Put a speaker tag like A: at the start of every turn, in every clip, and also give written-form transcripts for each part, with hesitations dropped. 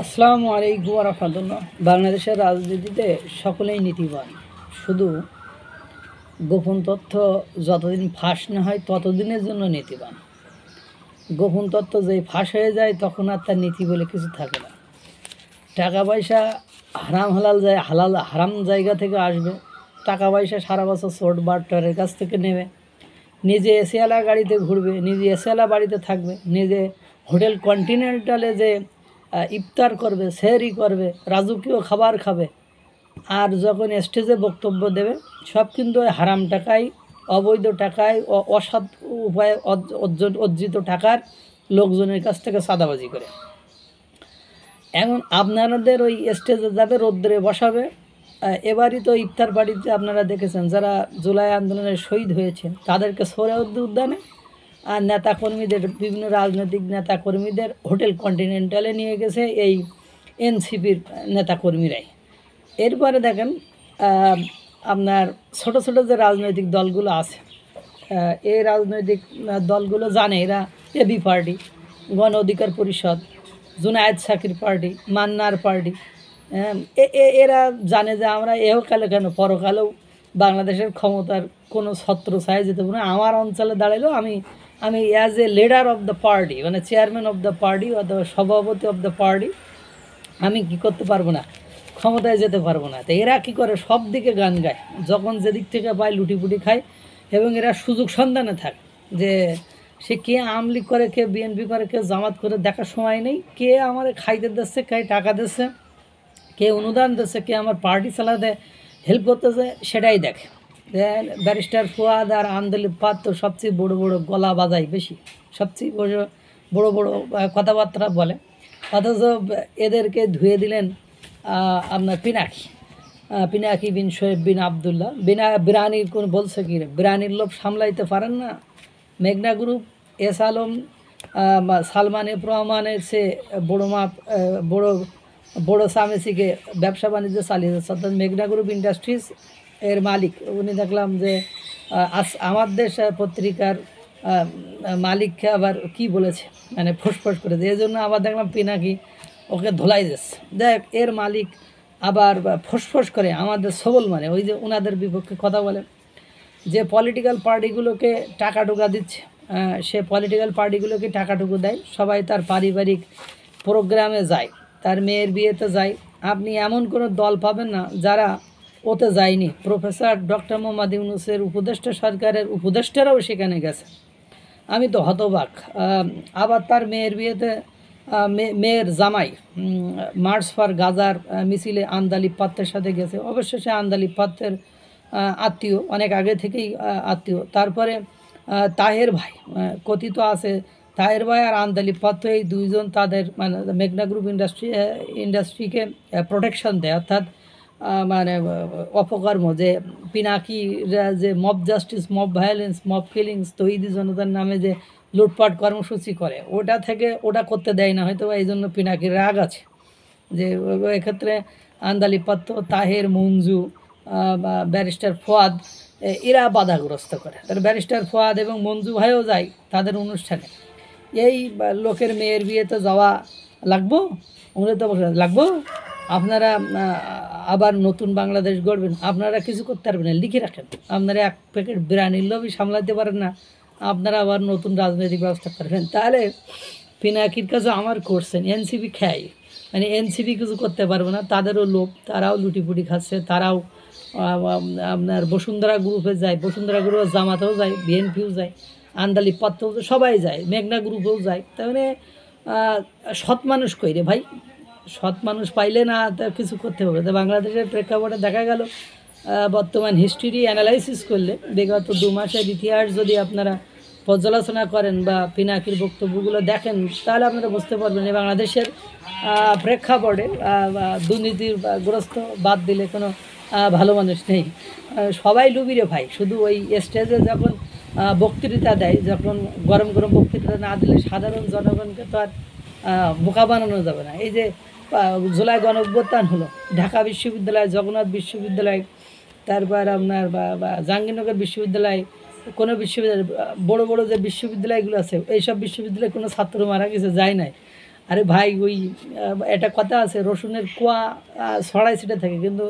A: আসসালামু আলাইকুম ওয়া রাহমাতুল্লাহ। বাংলাদেশের রাজনীতিতে সকলেই নীতিবান, শুধু গোপন তথ্য যতদিন ফাঁস না হয় ততদিনের জন্য নীতিবান। গোপন তথ্য যেই ফাঁস হয়ে যায় তখন আর তার নীতি বলে কিছু থাকে না। টাকা পয়সা হালাল হারাম জায়গা থেকে আসবে, টাকা পয়সা সারা বছর চোট বাট্টারের কাছ থেকে নেবে, নিজে এসিওয়ালা গাড়িতে ঘুরবে, নিজে এসিওয়ালা বাড়িতে থাকবে, নিজে হোটেল কন্টিনেন্টালে যে ইফতার করবে, সেহরি করবে, রাজকীয় খাবার খাবে, আর যখন স্টেজে বক্তব্য দেবে সব কিন্তু ওই হারাম টাকায়, অবৈধ টাকায়, অসৎ উপায়ে অর্জিত টাকার লোকজনের কাছ থেকে চাঁদাবাজি করে। এখন আপনাদের ওই স্টেজে যাবে, রৌদ্রে বসাবে। এবারই তো ইফতার পার্টিতে আপনারা দেখেছেন যারা জুলাই আন্দোলনের শহীদ হয়েছে তাদেরকে সোহরাওয়ার্দী উদ্যানে, আর নেতাকর্মীদের, বিভিন্ন রাজনৈতিক নেতাকর্মীদের হোটেল কন্টিনেন্টালে নিয়ে গেছে এই এনসিপির নেতাকর্মীরাই। এরপরে দেখেন আপনার ছোট ছোট যে রাজনৈতিক দলগুলো আছে, এই রাজনৈতিক দলগুলো জানে এরা এবি পার্টি, গণ অধিকার পরিষদ, জুনায়েদ সাকির পার্টি, মান্নার পার্টি, এরা জানে যে আমরা এহকালে কেন পরকালেও বাংলাদেশের ক্ষমতার কোনো ছত্র ছায়া যেতে পারে না। আমার অঞ্চলে দাঁড়ালেও আমি as a leader of the party, মানে চেয়ারম্যান অফ দ্য পার্টি অথবা সভাপতি অফ দ্য পার্টি, আমি কি করতে পারবো না, ক্ষমতায় যেতে পারবো না। তো এরা কী করে, সব দিকে গান গায়, যখন যেদিক থেকে পায় লুটিপুটি খায়, এবং এরা সুযোগ সন্ধানে থাকে যে সে কে আওয়ামী লীগ করে, কে বিএনপি করে, কে জামাত করে, দেখার সময় নেই। কে আমার খাইতে দিচ্ছে, কে টাকা দিচ্ছে, কে অনুদান দিচ্ছে, কে আমার পার্টি চালাতে হেল্প করতেছে, সেটাই দেখে। ব্যারিস্টার ফুয়াদ আর আন্দোলিত পাত তো সবচেয়ে বড় বড় গলা বাজায় বেশি, সবচেয়ে বড় বড় কথাবার্তা বলে, অথচ এদেরকে ধুয়ে দিলেন আপনার পিনাকি বিন শোয়েব বিন আবদুল্লাহ। বিরানির কোন বলছে কি রে, বিরানির লোভ সামলাইতে পারেন না। মেঘনা group, S Alam, Salman F রহমানের সে বড় সামেসিকে ব্যবসা বাণিজ্য চালিয়ে যাচ্ছে, অর্থাৎ মেঘনা গ্রুপ ইন্ডাস্ট্রিজ এর মালিক উনি। দেখলাম যে আমার দেশ পত্রিকার মালিককে আবার কি বলেছে, মানে ফোসফোস করেছে, এই জন্য আবার দেখলাম পিনাকি ওকে ধোলাই দিচ্ছে। দেখ, এর মালিক আবার ফোসফোস করে আমাদের সবল, মানে ওই যে ওনাদের বিপক্ষে কথা বলে। যে পলিটিক্যাল পার্টিগুলোকে টাকা টুকা দিচ্ছে, সে পলিটিক্যাল পার্টিগুলোকে টাকা টুকু দেয়, সবাই তার পারিবারিক প্রোগ্রামে যায়, তার মেয়ের বিয়েতে যায়। আপনি এমন কোনো দল পাবেন না যারা ওতে যায়নি। প্রফেসর ডক্টর মোহাম্মদ ইউনূসের উপদেষ্টা সরকারের উপদেষ্টারাও সেখানে গেছে, আমি তো হতবাক। আবার তার মেয়ের বিয়েতে মেয়ের জামাই মার্চ ফর গাজার মিছিলে আন্দালিব পাত্রের সাথে গেছে। অবশ্য সে আন্দালিব পাত্রের আত্মীয়, অনেক আগে থেকেই আত্মীয়। তারপরে তাহের ভাই কথিত আছে, তাহের ভাই আর আন্দালিব পাত্র, এই দুইজন তাদের মানে মেঘনা গ্রুপ ইন্ডাস্ট্রিকে প্রোটেকশন দেয়, অর্থাৎ মানে অপকর্ম, যে পিনাকিরা যে mob justice, mob violence, mob killings, তৈরি জনতার নামে যে লুটপাট কর্মসূচি করে, ওটা থেকে ওটা করতে দেয় না, হয়তো এই জন্য পিনাকির রাগ আছে। যে এক্ষেত্রে আন্দালিব পাত্র, তাহের, মঞ্জু, ব্যারিস্টার ফুয়াদ, এরা বাধাগ্রস্ত করে। তাহলে ব্যারিস্টার ফুয়াদ এবং মঞ্জু ভাইও যায় তাদের অনুষ্ঠানে। এই লোকের মেয়ের বিয়েতে যাওয়া লাগবো, উনি তো লাগবো। আপনারা আবার নতুন বাংলাদেশ গড়বেন, আপনারা কিছু করতে পারবেন না, লিখে রাখেন। আপনারা এক প্যাকেট বিরিয়ানির লোভই সামলাতে পারেন না, আপনারা আবার নতুন রাজনৈতিক ব্যবস্থা করবেন। তাহলে পিনাকির কাছে আমার করছেন এনসিপি খায়, মানে এনসিপি কিছু করতে পারবে না, তাদেরও লোভ, তারাও লুটিপুটি খাচ্ছে, তারাও আপনার বসুন্ধরা গ্রুপে যায়, বসুন্ধরা গ্রুপের জামাতেও যায়, বিএনপিও যায়, আন্দালিব পাত্রও সবাই যায়, মেঘনা গ্রুপেও যায়। তার মানে সৎ মানুষ কই রে ভাই, সৎ মানুষ পাইলে না তা কিছু করতে হবে। তো বাংলাদেশের প্রেক্ষাপটে দেখা গেল বর্তমান হিস্ট্রি অ্যানালাইসিস করলে বিগত 2 মাসের ইতিহাস যদি আপনারা পর্যালোচনা করেন বা পিনাকির বক্তব্যগুলো দেখেন, তাহলে আপনারা বুঝতে পারবেন যে বাংলাদেশের প্রেক্ষাপটে দুর্নীতির গ্রস্ত বাদ দিলে কোনো ভালো মানুষ নেই। সবাই লুবিরে ভাই, শুধু ওই স্টেজে যখন বক্তৃতা দেয়, যখন গরম গরম বক্তৃতা না দিলে সাধারণ জনগণকে তো আর বোকা বানানো যাবে না। এই যে জুলাই গণ অভ্যুত্থান হলো, ঢাকা বিশ্ববিদ্যালয়, জগন্নাথ বিশ্ববিদ্যালয়, তারপর আপনার জাহাঙ্গীরনগর বিশ্ববিদ্যালয়, কোনো বিশ্ববিদ্যালয়, বড় বড় যে বিশ্ববিদ্যালয়গুলো আছে, এইসব বিশ্ববিদ্যালয়ে কোনো ছাত্র মারা গেছে যায় নাই। আরে ভাই ওই একটা কথা আছে, রসুনের কোয়া ছড়াই ছিটে থাকে, কিন্তু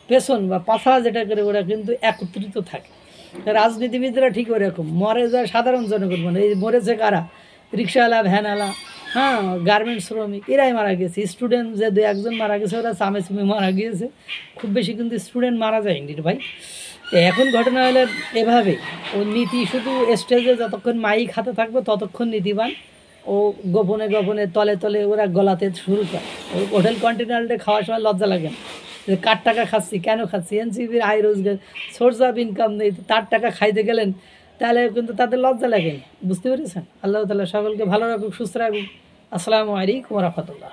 A: পেছন বা পাছা যেটা করে ওরা কিন্তু একত্রিত থাকে। রাজনীতিবিদরা ঠিক ওরকম, মরে যায় সাধারণ জনগণ, মানে এই মরেছে কারা? রিক্সাওয়ালা, ভ্যানওয়ালা, হ্যাঁ, গার্মেন্টস শ্রমিক, এরাই মারা গেছে। স্টুডেন্ট যে দু একজন মারা গেছে ওরা চামে চুমে মারা গিয়েছে, খুব বেশি কিন্তু স্টুডেন্ট মারা যায়নি রে ভাই। তো এখন ঘটনা হলে এভাবেই, ও নীতি শুধু স্টেজে যতক্ষণ মাইক হাতে থাকবে ততক্ষণ নীতিবান, ও গোপনে গোপনে তলে তলে ওরা গলাতে শুরু করে। ওই হোটেল কন্টিনেন্টালে খাওয়ার সময় লজ্জা লাগে না যে কার টাকা খাচ্ছি, কেন খাচ্ছি, এনসিপির আয় রোজগার, সোর্স অফ ইনকাম নেই, তার টাকা খাইতে গেলেন, তাহলে কিন্তু তাদের লজ্জা লাগেনি। বুঝতে পেরেছেন? আল্লাহ তাআলা সকলকে ভালো রাখুক, সুস্থ রাখুক। আসসালামু আলাইকুম ওয়া রাহমাতুল্লাহ।